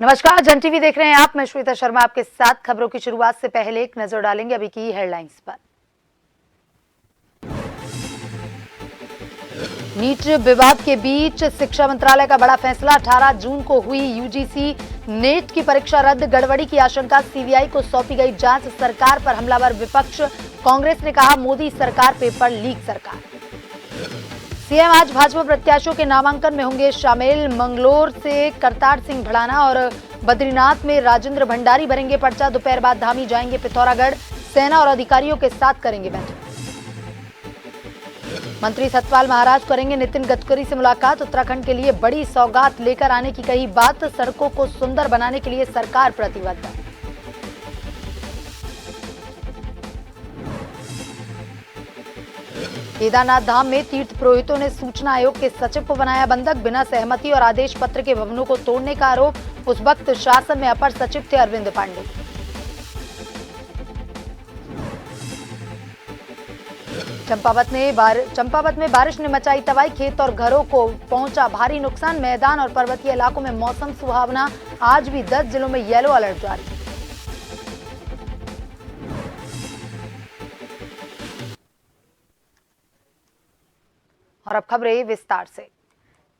नमस्कार, जन टीवी देख रहे हैं आप। मैं श्वेता शर्मा आपके साथ। खबरों की शुरुआत से पहले एक नजर डालेंगे अभी की हेडलाइंस पर। नीट विवाद के बीच शिक्षा मंत्रालय का बड़ा फैसला। 18 जून को हुई यूजीसी नेट की परीक्षा रद्द। गड़बड़ी की आशंका, सीबीआई को सौंपी गई जांच। सरकार पर हमलावर विपक्ष। कांग्रेस ने कहा मोदी सरकार पेपर लीक सरकार। सीएम आज भाजपा प्रत्याशियों के नामांकन में होंगे शामिल। मंगलोर से करतार सिंह भड़ाना और बद्रीनाथ में राजेंद्र भंडारी भरेंगे पर्चा। दोपहर बाद धामी जाएंगे पिथौरागढ़। सेना और अधिकारियों के साथ करेंगे बैठक। मंत्री सतपाल महाराज करेंगे नितिन गडकरी से मुलाकात। उत्तराखंड के लिए बड़ी सौगात लेकर आने की कही बात। सड़कों को सुंदर बनाने के लिए सरकार प्रतिबद्ध। केदारनाथ धाम में तीर्थ पुरोहितों ने सूचना आयोग के सचिव को बनाया बंधक। बिना सहमति और आदेश पत्र के भवनों को तोड़ने का आरोप। उस वक्त शासन में अपर सचिव थे अरविंद पांडे। चंपावत में बारिश ने मचाई तबाही। खेत और घरों को पहुंचा भारी नुकसान। मैदान और पर्वतीय इलाकों में मौसम सुहावना। आज भी 10 जिलों में येलो अलर्ट जारी। और अब खबरें विस्तार से।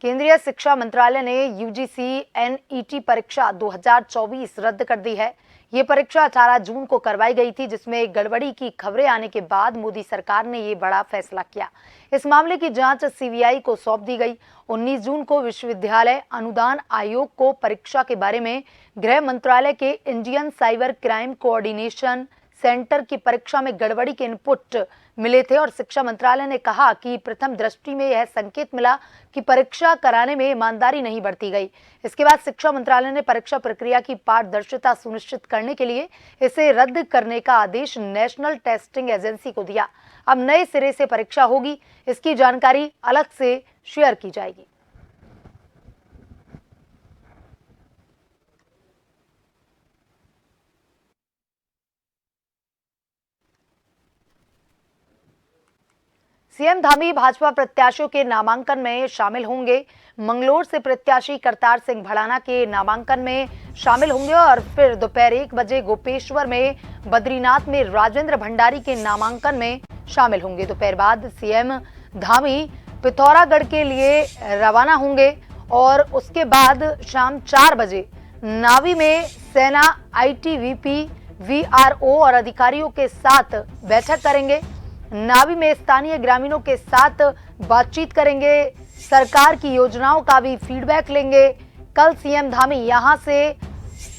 केंद्रीय शिक्षा मंत्रालय ने यूजीसी एनईटी परीक्षा 2024 रद्द कर दी है। ये परीक्षा 18 जून को करवाई गई थी, जिसमें गड़बड़ी की खबरें आने के बाद मोदी सरकार ने ये बड़ा फैसला किया। इस मामले की जांच सीबीआई को सौंप दी गई। 19 जून को विश्वविद्यालय अनुदान आयोग को परीक्षा के बारे में गृह मंत्रालय के Indian cyber crime coordination centre की परीक्षा में गड़बड़ी के इनपुट मिले थे और शिक्षा मंत्रालय ने कहा कि प्रथम दृष्टि में यह संकेत मिला कि परीक्षा कराने में ईमानदारी नहीं बरती गई। इसके बाद शिक्षा मंत्रालय ने परीक्षा प्रक्रिया की पारदर्शिता सुनिश्चित करने के लिए इसे रद्द करने का आदेश नेशनल टेस्टिंग एजेंसी को दिया। अब नए सिरे से परीक्षा होगी, इसकी जानकारी अलग से शेयर की जाएगी। सीएम धामी भाजपा प्रत्याशियों के नामांकन में शामिल होंगे। मंगलोर से प्रत्याशी करतार सिंह भड़ाना के नामांकन में शामिल होंगे और फिर दोपहर 1 बजे गोपेश्वर में बद्रीनाथ में राजेंद्र भंडारी के नामांकन में शामिल होंगे। दोपहर बाद सीएम धामी पिथौरागढ़ के लिए रवाना होंगे और उसके बाद शाम 4 बजे नावी में सेना आईटीबीपी वीआरओ और अधिकारियों के साथ बैठक करेंगे। नावी में स्थानीय ग्रामीणों के साथ बातचीत करेंगे। सरकार की योजनाओं का भी फीडबैक लेंगे। कल सीएम धामी यहां से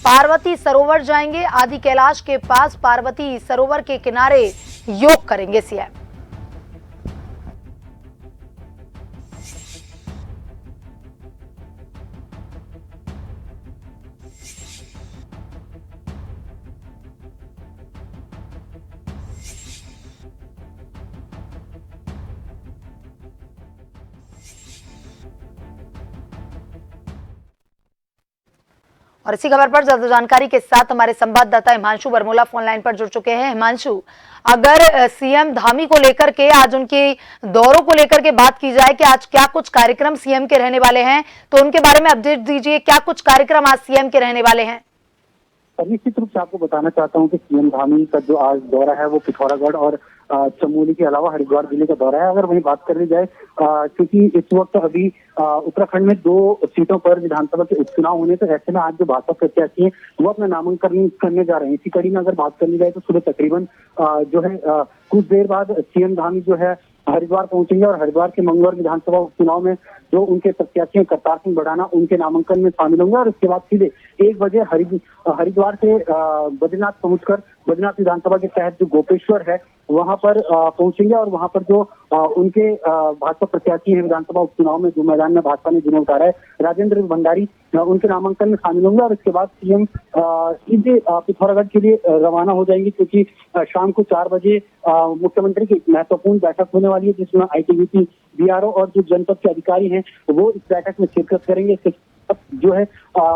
पार्वती सरोवर जाएंगे। आदि कैलाश के पास पार्वती सरोवर के किनारे योग करेंगे सीएम। और इसी खबर पर ज्यादा जानकारी के साथ हमारे संवाददाता हिमांशु बरमोला फोन लाइन पर जुड़ चुके हैं। हिमांशु, अगर सीएम धामी को लेकर के आज उनके दौरों को लेकर के बात की जाए कि आज क्या कुछ कार्यक्रम सीएम के रहने वाले हैं, तो उनके बारे में अपडेट दीजिए। क्या कुछ कार्यक्रम आज सीएम के रहने वाले हैं? निश्चित रूप से आपको बताना चाहता हूं कि सीएम धामी का जो आज दौरा है वो पिथौरागढ़ और चमोली के अलावा हरिद्वार जिले का दौरा है। अगर वहीं बात करनी जाए, क्योंकि इस वक्त अभी उत्तराखंड में 2 सीटों पर विधानसभा के उपचुनाव होने, तो ऐसे में आज जो भाजपा प्रत्याशी है वो अपना नामांकन करने जा रहे हैं। इसी कड़ी में अगर बात करनी जाए तो सुबह तकरीबन जो है कुछ देर बाद सीएम धामी जो है हरिद्वार पहुंचेंगे और हरिद्वार के मंगलोर विधानसभा उपचुनाव में जो उनके प्रत्याशी करतार सिंह भड़ाना उनके नामांकन में शामिल होंगे और उसके बाद सीधे 1 बजे हरिद्वार से बद्रीनाथ पहुंचकर बद्रीनाथ विधानसभा के तहत जो गोपेश्वर है वहां पर पहुंचेंगे और वहां पर जो उनके भाजपा प्रत्याशी है विधानसभा उपचुनाव में जो मैदान में भाजपा ने जिन्हें उतारा है राजेंद्र भंडारी, उनके नामांकन में शामिल होंगे और इसके बाद सीएम सीधे पिथौरागढ़ के लिए रवाना हो जाएंगे, क्योंकि शाम को 4 बजे मुख्यमंत्री की महत्वपूर्ण बैठक होने वाली है, जिसमें आईटीबीपी बीआरओ और जो जनपद के अधिकारी हैं वो इस बैठक में शिरकत करेंगे। जो है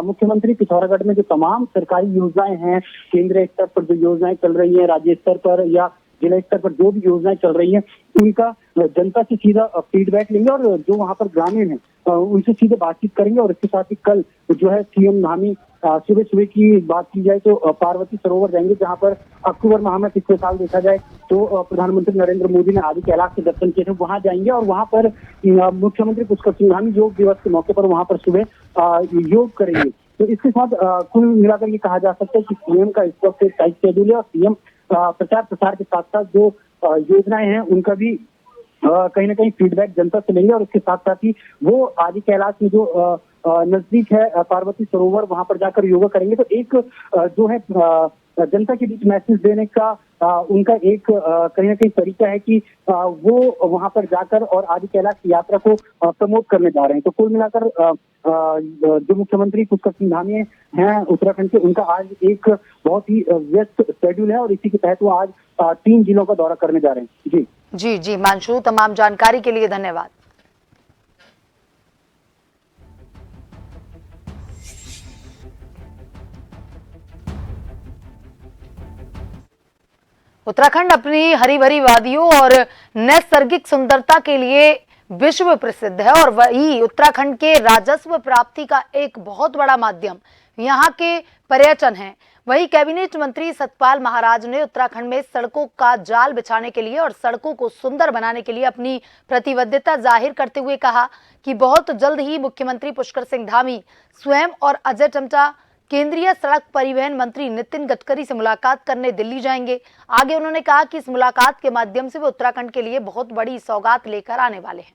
मुख्यमंत्री पिथौरागढ़ में जो तमाम सरकारी योजनाएं हैं, केंद्रीय स्तर पर जो योजनाएं चल रही हैं, राज्य स्तर पर या जिला स्तर पर जो भी योजनाएं चल रही हैं, उनका जनता से सीधा फीडबैक लेंगे और जो वहां पर ग्रामीण है उनसे सीधे बातचीत करेंगे। और इसके साथ ही कल जो है सीएम धामी सुबह सुबह की बात की जाए तो पार्वती सरोवर जाएंगे, जहां पर अक्टूबर माह में पिछले साल देखा जाए तो प्रधानमंत्री नरेंद्र मोदी ने आदि कैलाश के दर्शन किए थे। वहां जाएंगे और वहां पर मुख्यमंत्री पुष्कर सिंह धामी योग दिवस के मौके पर वहां पर सुबह योग करेंगे। तो इसके साथ कुल मिलाकर ये कहा जा सकता है कि सीएम का इस वक्त एक टाइट शेड्यूल है और सीएम प्रचार प्रसार के साथ साथ जो योजनाएं हैं उनका भी कहीं ना कहीं फीडबैक जनता से लेंगे। और इसके साथ साथ ही वो आदि कैलाश में जो नजदीक है पार्वती सरोवर, वहां पर जाकर योगा करेंगे। तो एक जो है जनता के बीच मैसेज देने का उनका एक कहीं ना कहीं तरीका है कि वो वहां पर जाकर और आदि कैलाश की यात्रा को प्रमोट करने जा रहे हैं। तो कुल मिलाकर जो मुख्यमंत्री पुष्कर सिंह धामी हैं उत्तराखंड के, उनका आज एक बहुत ही व्यस्त शेड्यूल है और इसी के तहत वो आज 3 जिलों का दौरा करने जा रहे हैं। जी जी जी हिमांशु, तमाम जानकारी के लिए धन्यवाद। उत्तराखंड अपनी हरी भरी वादियों और नैसर्गिक सुंदरता के लिए विश्व प्रसिद्ध है और वही उत्तराखंड के राजस्व प्राप्ति का एक बहुत बड़ा माध्यम यहाँ के पर्यटन है। वही कैबिनेट मंत्री सतपाल महाराज ने उत्तराखंड में सड़कों का जाल बिछाने के लिए और सड़कों को सुंदर बनाने के लिए अपनी प्रतिबद्धता जाहिर करते हुए कहा कि बहुत जल्द ही मुख्यमंत्री पुष्कर सिंह धामी स्वयं और अजय टम्टा केंद्रीय सड़क परिवहन मंत्री नितिन गडकरी से मुलाकात करने दिल्ली जाएंगे। आगे उन्होंने कहा कि इस मुलाकात के माध्यम से वे उत्तराखंड के लिए बहुत बड़ी सौगात लेकर आने वाले हैं।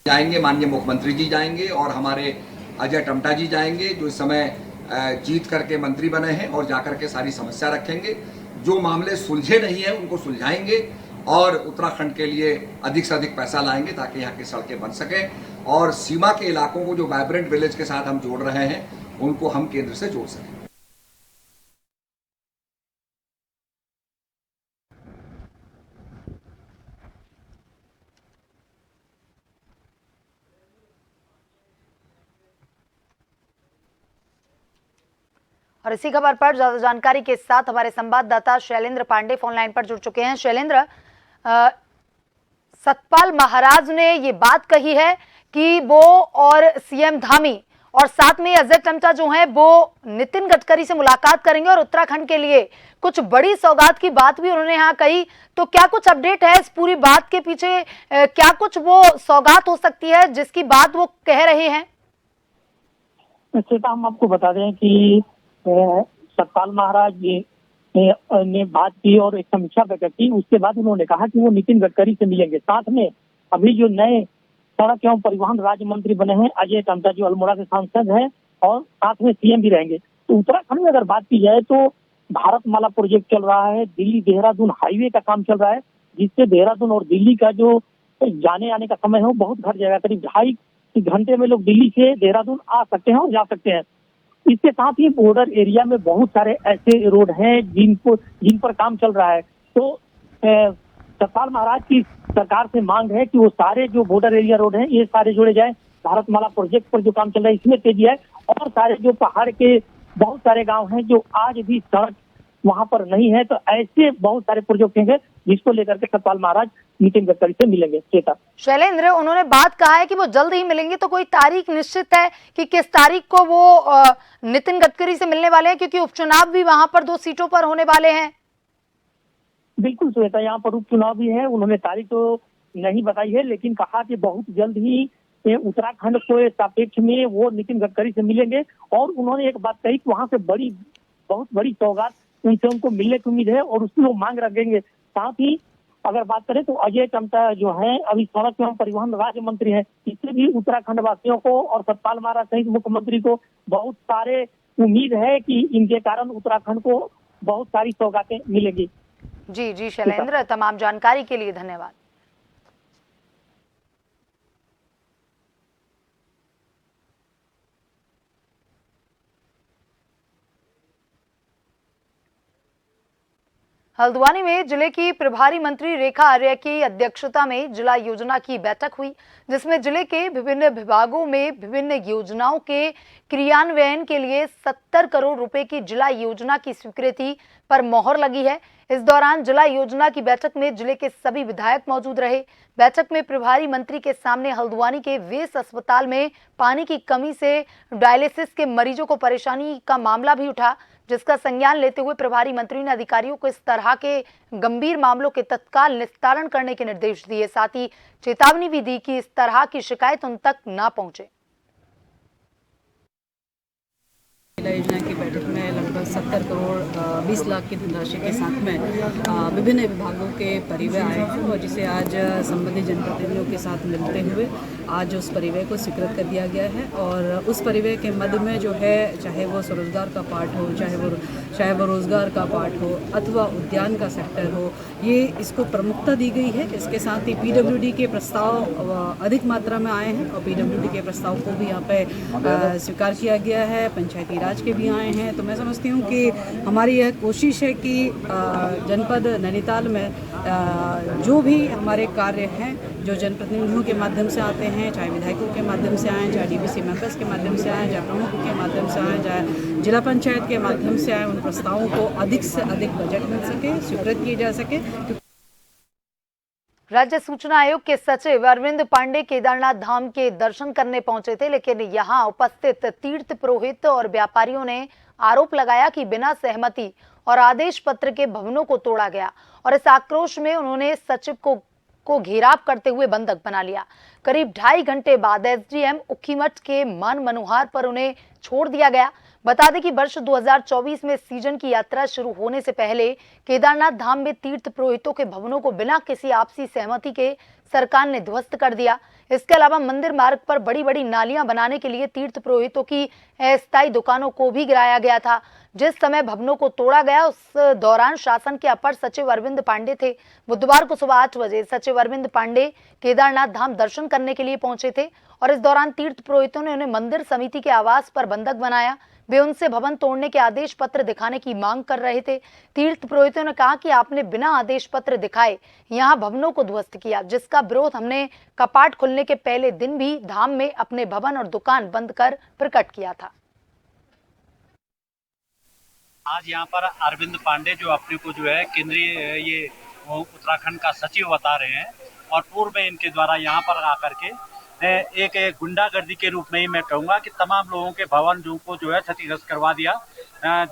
जाएंगे, माननीय मुख्यमंत्री जी जाएंगे और हमारे अजय टम्टा जी जाएंगे जो इस समय जीत करके मंत्री बने हैं और जाकर के सारी समस्या रखेंगे। जो मामले सुलझे नहीं हैं उनको सुलझाएंगे और उत्तराखंड के लिए अधिक से अधिक पैसा लाएंगे ताकि यहाँ की सड़कें बन सकें और सीमा के इलाकों को जो वाइब्रेंट विलेज के साथ हम जोड़ रहे हैं उनको हम केंद्र से जोड़ सकें। और इसी खबर पर ज्यादा जानकारी के साथ हमारे संवाददाता शैलेंद्र पांडे फोन लाइन पर जुड़ चुके हैं। शैलेंद्र, सतपाल महाराज ने ये बात कही है कि वो और सीएम धामी और साथ में अजय टम्टा जो हैं वो नितिन गडकरी से मुलाकात करेंगे और उत्तराखंड के लिए कुछ बड़ी सौगात की बात भी उन्होंने यहाँ कही। तो क्या कुछ अपडेट है इस पूरी बात के पीछे, क्या कुछ वो सौगात हो सकती है जिसकी बात वो कह रहे हैं? श्वेता, हम आपको बता दें कि सतपाल महाराज ने बात की और एक समीक्षा बैठक की। उसके बाद उन्होंने कहा कि वो नितिन गडकरी से मिलेंगे। साथ में अभी जो नए सड़क एवं परिवहन राज्य मंत्री बने हैं अजय टम्टा जो अल्मोड़ा के सांसद हैं और साथ में सीएम भी रहेंगे। तो उत्तराखंड में अगर बात की जाए तो भारतमाला प्रोजेक्ट चल रहा है, दिल्ली देहरादून हाईवे का काम चल रहा है, जिससे देहरादून और दिल्ली का जो जाने आने का समय है वो बहुत घट जाएगा। करीब 2.5 घंटे में लोग दिल्ली से देहरादून आ सकते हैं और जा सकते हैं। इसके साथ ही बॉर्डर एरिया में बहुत सारे ऐसे रोड हैं जिन पर काम चल रहा है। तो सतपाल महाराज की सरकार से मांग है कि वो सारे जो बॉर्डर एरिया रोड हैं ये सारे जोड़े जाए। भारतमाला प्रोजेक्ट पर जो काम चल रहा है इसमें तेजी है और सारे जो पहाड़ के बहुत सारे गांव हैं जो आज भी सड़क वहां पर नहीं है, तो ऐसे बहुत सारे प्रोजेक्ट हैं जिसको लेकर के सतपाल महाराज नितिन गडकरी से मिलेंगे। शैलेंद्र, उन्होंने बात कहा है कि वो जल्द ही मिलेंगे, तो कोई तारीख निश्चित है कि किस तारीख को वो नितिन गडकरी से मिलने वाले हैं, क्योंकि उपचुनाव भी वहां पर 2 सीटों पर होने वाले हैं? बिल्कुल श्वेता, यहाँ पर उपचुनाव भी है। उन्होंने तारीख तो नहीं बताई है लेकिन कहा कि बहुत जल्द ही उत्तराखंड को सापेक्ष में वो नितिन गडकरी से मिलेंगे। और उन्होंने एक बात कही कि वहां से बहुत बड़ी सौगात उनसे उनको मिलने की उम्मीद है और उसकी वो मांग रखेंगे। साथ ही अगर बात करें तो अजय टम्टा जो है अभी सड़क एवं परिवहन राज्य मंत्री है, इससे भी उत्तराखंड वासियों को और सतपाल महाराज सहित मुख्यमंत्री को बहुत सारे उम्मीद है कि इनके कारण उत्तराखंड को बहुत सारी सौगातें मिलेंगी। जी जी शैलेंद्र, तमाम जानकारी के लिए धन्यवाद। हल्द्वानी में जिले की प्रभारी मंत्री रेखा आर्य की अध्यक्षता में जिला योजना की बैठक हुई, जिसमें जिले के विभिन्न विभागों में विभिन्न योजनाओं के क्रियान्वयन के लिए 70 करोड़ रुपए की जिला योजना की स्वीकृति पर मोहर लगी है। इस दौरान जिला योजना की बैठक में जिले के सभी विधायक मौजूद रहे। बैठक में प्रभारी मंत्री के सामने हल्द्वानी के वेस अस्पताल में पानी की कमी से डायलिसिस के मरीजों को परेशानी का मामला भी उठा, जिसका संज्ञान लेते हुए प्रभारी मंत्री ने अधिकारियों को इस तरह के गंभीर मामलों के तत्काल निस्तारण करने के निर्देश दिए। साथ ही चेतावनी भी दी कि इस तरह की शिकायत उन तक ना पहुंचे। जिला योजना की बैठक में लगभग 70 करोड़ 20 लाख की धनराशि के साथ में विभिन्न विभागों के परिव्यय आए हैं और जिसे आज संबंधित जनप्रतिनिधियों के साथ मिलते हुए आज उस परिव्यय को स्वीकृत कर दिया गया है। और उस परिव्यय के मद में जो है, चाहे वो स्वरोजगार का पार्ट हो, चाहे वो रोजगार का पार्ट हो अथवा उद्यान का सेक्टर हो, ये इसको प्रमुखता दी गई है। इसके साथ ही पीडब्ल्यूडी के प्रस्ताव अधिक मात्रा में आए हैं और पीडब्ल्यूडी के प्रस्ताव को भी यहाँ पे स्वीकार किया गया है। पंचायती राज के भी आए हैं। तो मैं समझती हूँ कि हमारी यह कोशिश है कि जनपद नैनीताल में जो भी हमारे कार्य हैं, जो जनप्रतिनिधियों के माध्यम से आते हैं, चाहे विधायकों के माध्यम से आए, चाहे डीवीसी मेंबर्स के माध्यम से आए, चाहे प्रमुखों के माध्यम से आए, चाहे जिला पंचायत के माध्यम से आए, उन प्रस्तावों को अधिक से अधिक बजट मिल सके, स्वीकृत किए जा सके। राज्य सूचना आयोग के सचिव अरविंद पांडे केदारनाथ धाम के दर्शन करने पहुंचे थे, लेकिन यहां उपस्थित तीर्थ पुरोहित और व्यापारियों ने आरोप लगाया कि बिना सहमति और आदेश पत्र के भवनों को तोड़ा गया और इस आक्रोश में उन्होंने सचिव को घेराव करते हुए बंधक बना लिया। करीब 2.5 घंटे बाद एसडीएम उखीमठ के मान मनोहार पर उन्हें छोड़ दिया गया। बता दें कि वर्ष 2024 में सीजन की यात्रा शुरू होने से पहले केदारनाथ धाम में तीर्थ पुरोहितों के भवनों को बिना किसी आपसी सहमति के सरकार ने ध्वस्त कर दिया। इसके अलावा मंदिर मार्ग पर बड़ी बड़ी नालियां बनाने के लिए तीर्थ पुरोहितों की अस्थायी दुकानों को भी गिराया गया था। जिस समय भवनों को तोड़ा गया उस दौरान शासन के अपर सचिव अरविंद पांडे थे। बुधवार को सुबह 8 बजे सचिव अरविंद पांडे केदारनाथ धाम दर्शन करने के लिए पहुंचे थे और इस दौरान तीर्थ पुरोहितों ने उन्हें मंदिर समिति के आवास पर बंधक बनाया। वे उनसे भवन तोड़ने के आदेश पत्र दिखाने की मांग कर रहे थे। तीर्थ पुरोहितों ने कहा कि आपने बिना आदेश पत्र दिखाए यहां भवनों को ध्वस्त किया, जिसका विरोध हमने कपाट खुलने के पहले दिन भी धाम में अपने भवन और दुकान बंद कर प्रकट किया था। आज यहाँ पर अरविंद पांडे जो अपने को जो है केंद्रीय ये उत्तराखंड का सचिव बता रहे हैं और पूर्व में इनके द्वारा यहाँ पर आकर के एक गुंडागर्दी के रूप में ही मैं कहूँगा कि तमाम लोगों के भवन को जो है क्षतिग्रस्त करवा दिया,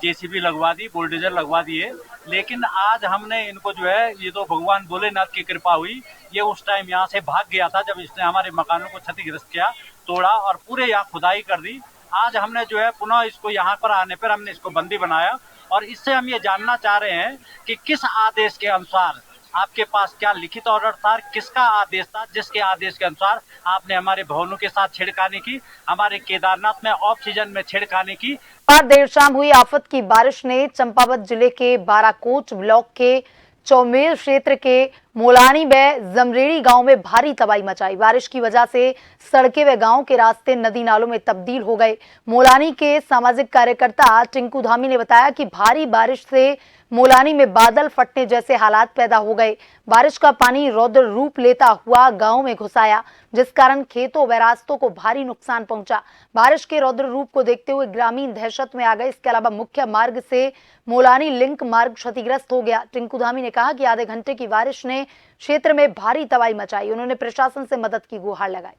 जेसीबी लगवा दी, बुलडोजर लगवा दिए। लेकिन आज हमने इनको जो है, ये तो भगवान भोलेनाथ की कृपा हुई, ये उस टाइम यहाँ से भाग गया था जब इसने हमारे मकानों को क्षतिग्रस्त किया, तोड़ा और पूरे यहाँ खुदाई कर दी। आज हमने जो है पुनः इसको यहाँ पर आने पर हमने इसको बंदी बनाया और इससे हम ये जानना चाह रहे हैं कि किस आदेश के अनुसार आपके पास क्या लिखित ऑर्डर था, किसका आदेश था जिसके आदेश के अनुसार आपने हमारे भवनों के साथ छेड़खानी की, हमारे केदारनाथ में ऑफ सीजन में छेड़खानी की। देर शाम हुई आफत की बारिश ने चंपावत जिले के बाराकोट ब्लॉक के चौमेल क्षेत्र के मोलानी व जमरेड़ी गांव में भारी तबाही मचाई। बारिश की वजह से सड़कें व गांव के रास्ते नदी नालों में तब्दील हो गए। मोलानी के सामाजिक कार्यकर्ता टिंकू धामी ने बताया कि भारी बारिश से मोलानी में बादल फटने जैसे हालात पैदा हो गए। बारिश का पानी रौद्र रूप लेता हुआ गांव में घुस आया, जिस कारण खेतों व रास्तों को भारी नुकसान पहुंचा। बारिश के रौद्र रूप को देखते हुए ग्रामीण दहशत में आ गए। इसके अलावा मुख्य मार्ग से मोलानी लिंक मार्ग क्षतिग्रस्त हो गया। टिंकू धामी ने कहा कि आधे घंटे की बारिश ने क्षेत्र में भारी तबाही मचाई। उन्होंने प्रशासन से मदद की गुहार लगाई।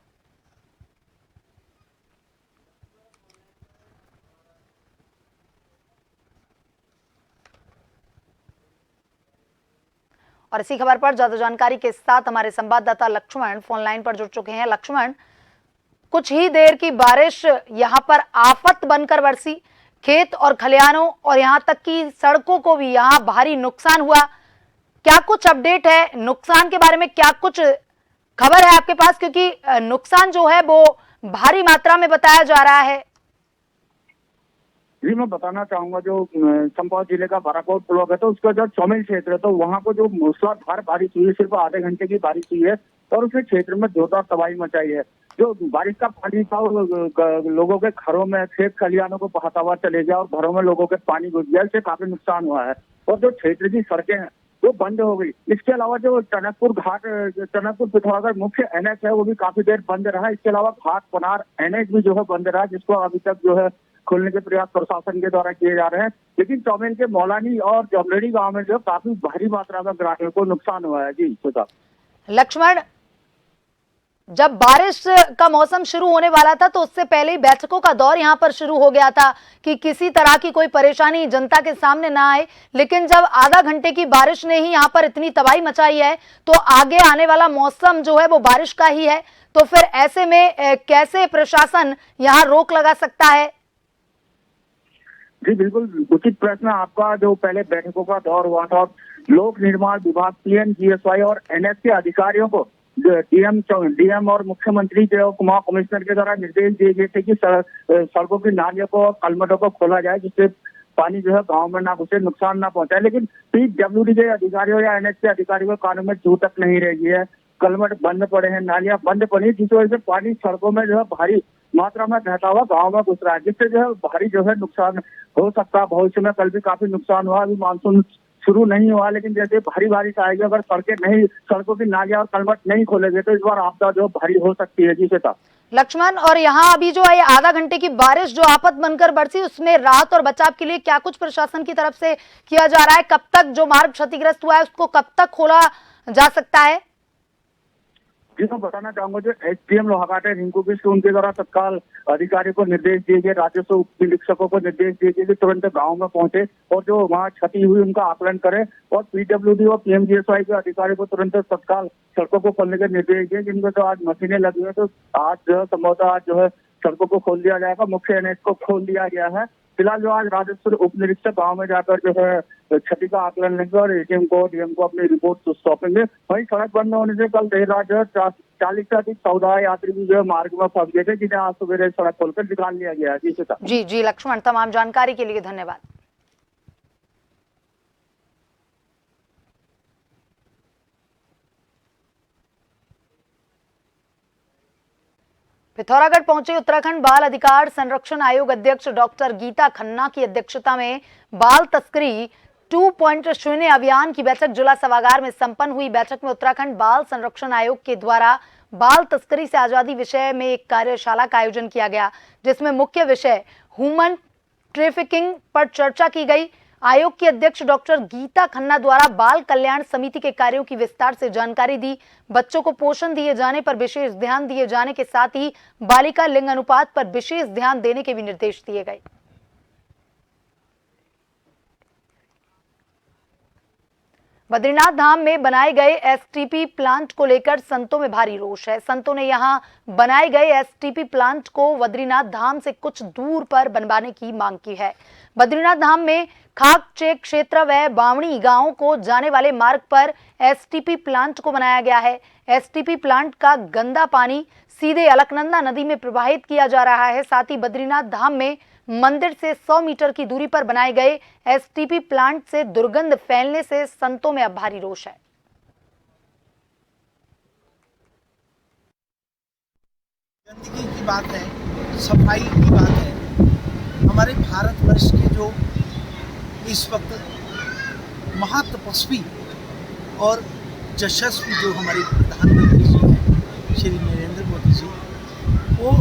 और इसी खबर पर ज्यादा जानकारी के साथ हमारे संवाददाता लक्ष्मण फोन लाइन पर जुड़ चुके हैं। लक्ष्मण, कुछ ही देर की बारिश यहां पर आफत बनकर बरसी, खेत और खलिहानों और यहां तक कि सड़कों को भी यहां भारी नुकसान हुआ। क्या कुछ अपडेट है नुकसान के बारे में, क्या कुछ खबर है आपके पास, क्योंकि नुकसान जो है वो भारी मात्रा में बताया जा रहा है। जी, मैं बताना चाहूंगा जो चंपावत जिले का बाराकोट ब्लॉक है तो उसका जो चौमेल क्षेत्र है तो वहाँ को जो मूसलाधार बारिश हुई है, सिर्फ आधे घंटे की बारिश हुई है और उसने क्षेत्र में जोरदार तबाही मचाई है। जो बारिश का पानी था लोगों के घरों में, खेत खलिहानों को बहाता हुआ चले गया और घरों में लोगों के पानी घुस गया, इससे काफी नुकसान हुआ है। और जो क्षेत्र की सड़कें हैं वो बंद हो गई। इसके अलावा जो टनकपुर पिथौरागढ़ मुख्य एनएच है वो भी काफी देर बंद रहा। इसके अलावा घाट पनार एनएच भी जो है बंद रहा, जिसको अभी तक जो है खोलने के प्रयास प्रशासन के द्वारा किए जा रहे हैं। लेकिन चौमेन के मौलानी और जमरेडी गांव में जो काफी भारी मात्रा में ग्रामीणों को नुकसान हुआ है। जी श्वेता। लक्ष्मण, जब बारिश का मौसम शुरू होने वाला था तो उससे पहले ही बैठकों का दौर यहां पर शुरू हो गया था कि किसी तरह की कोई परेशानी जनता के सामने ना आए। लेकिन जब आधा घंटे की बारिश ने ही यहां पर इतनी तबाही मचाई है तो आगे आने वाला मौसम जो है वो बारिश का ही है। तो फिर ऐसे में कैसे प्रशासन यहां रोक लगा सकता है? जी बिल्कुल उचित प्रश्न आपका। जो पहले बैठकों का दौर हुआ था, लोक निर्माण विभाग, पीएमजीएसवाई और एनएच के अधिकारियों को डीएम और मुख्यमंत्री के कुमाऊं कमिश्नर के द्वारा निर्देश दिए गए थे कि सड़कों की नालियों को, कलमटों को खोला जाए, जिससे पानी जो है गांव में ना घुसे, नुकसान ना पहुंचाए। लेकिन पीडब्ल्यूडी के अधिकारियों या एनएच के अधिकारियों के कानों में जू तक नहीं रही है। कलमट बंद पड़े हैं, नालियां बंद पड़ी, जिस वजह से पानी सड़कों में जो है भारी मात्रा में बहता हुआ गाँव में घुस रहा है, जिससे जो है भारी जो है नुकसान हो सकता है भविष्य में। कल भी काफी नुकसान हुआ। अभी मानसून शुरू नहीं हुआ, लेकिन जैसे भारी बारिश आएगी, अगर सड़कों की नालियां और कलमट नहीं खोले गए तो इस बार आपदा जो भारी हो सकती है। जी श्वेता। लक्ष्मण, और यहाँ अभी जो है आधा घंटे की बारिश जो आफत बनकर बरसी, उसमें राहत और बचाव के लिए क्या कुछ प्रशासन की तरफ से किया जा रहा है? कब तक जो मार्ग क्षतिग्रस्त हुआ है उसको कब तक खोला जा सकता है? जी मैं बताना चाहूंगा, जो एसडीएम लोहाघाट है रिंकू बिष्ट, उनके द्वारा तत्काल अधिकारियों को निर्देश दिए गए, राजस्व उप निरीक्षकों को निर्देश दिए गए कि तुरंत गांव में पहुंचे और जो वहां क्षति हुई उनका आकलन करें। और पीडब्ल्यूडी और पीएमजीएसवाई के अधिकारियों को तुरंत तत्काल सड़कों को खोलने के निर्देश दिए, जिनमें तो आज मशीनें लगी हुई है। तो आज जो है संभवतः आज जो है सड़कों को खोल दिया जाएगा, मुख्य एनएच को खोल दिया गया है। फिलहाल जो आज राजस्व उप निरीक्षक गाँव में जाकर जो है क्षति का आकलन लेंगे और एडीएम को, डीएम को अपनी रिपोर्ट सौंपेंगे। वहीं सड़क बंद होने से कल देर रात जो 40 से अधिक 14 यात्री भी जो है मार्ग में फंस गए थे, जिन्हें आज सुबह सड़क खोलकर निकाल लिया गया है। जी लक्ष्मण, तमाम जानकारी के लिए धन्यवाद। पिथौरागढ़ पहुंचे उत्तराखंड बाल अधिकार संरक्षण आयोग अध्यक्ष डॉक्टर गीता खन्ना की अध्यक्षता में बाल तस्करी 2.0 अभियान की बैठक जिला सभागार में संपन्न हुई। बैठक में उत्तराखंड बाल संरक्षण आयोग के द्वारा बाल तस्करी से आजादी विषय में एक कार्यशाला का आयोजन किया गया, जिसमें मुख्य विषय ह्यूमन ट्रैफिकिंग पर चर्चा की गई। आयोग की अध्यक्ष डॉक्टर गीता खन्ना द्वारा बाल कल्याण समिति के कार्यों की विस्तार से जानकारी दी। बच्चों को पोषण दिए जाने पर विशेष ध्यान दिए जाने के साथ ही बालिका लिंग अनुपात पर विशेष ध्यान देने के भी निर्देश दिए गए। बद्रीनाथ धाम में बनाए गए एसटीपी प्लांट को लेकर संतों में भारी रोष है। संतों ने यहां बनाए गए एसटीपी प्लांट को बद्रीनाथ धाम से कुछ दूर पर बनवाने की मांग की है। बद्रीनाथ धाम में खाकचेक क्षेत्र व बावणी गांव को जाने वाले मार्ग पर एसटीपी प्लांट को बनाया गया है। एसटीपी प्लांट का गंदा पानी सीधे अलकनंदा नदी में प्रवाहित किया जा रहा है। साथ ही बद्रीनाथ धाम में मंदिर से 100 मीटर की दूरी पर बनाए गए एसटीपी प्लांट से दुर्गंध फैलने से संतों में अब भारी रोष है। गंदगी की बात है, सफाई की बात है। हमारे भारतवर्ष के जो इस वक्त महातपस्वी और यशस्वी जो हमारे प्रधानमंत्री जी हैं, श्री नरेंद्र मोदी जी, वो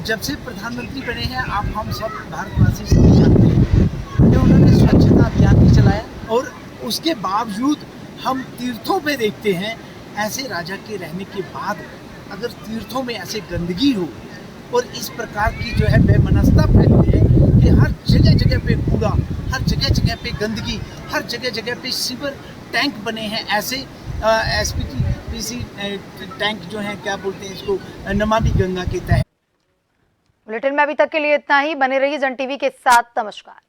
जब से प्रधानमंत्री बने हैं, आप हम सब भारतवासी सभी जानते हैं कि उन्होंने स्वच्छता अभियान भी चलाया और उसके बावजूद हम तीर्थों पे देखते हैं, ऐसे राजा के रहने के बाद अगर तीर्थों में ऐसे गंदगी हो और इस प्रकार की जो है बेमनस्ता फैलती है कि हर जगह जगह पे कूड़ा, हर जगह जगह पे गंदगी, हर जगह जगह पे सीवर टैंक बने हैं, ऐसे एसपीसी टैंक जो हैं, क्या बोलते हैं इसको, नमामि गंगा के तहत। बुलेटिन में अभी तक के लिए इतना ही। बने रहिए जन टीवी के साथ। नमस्कार।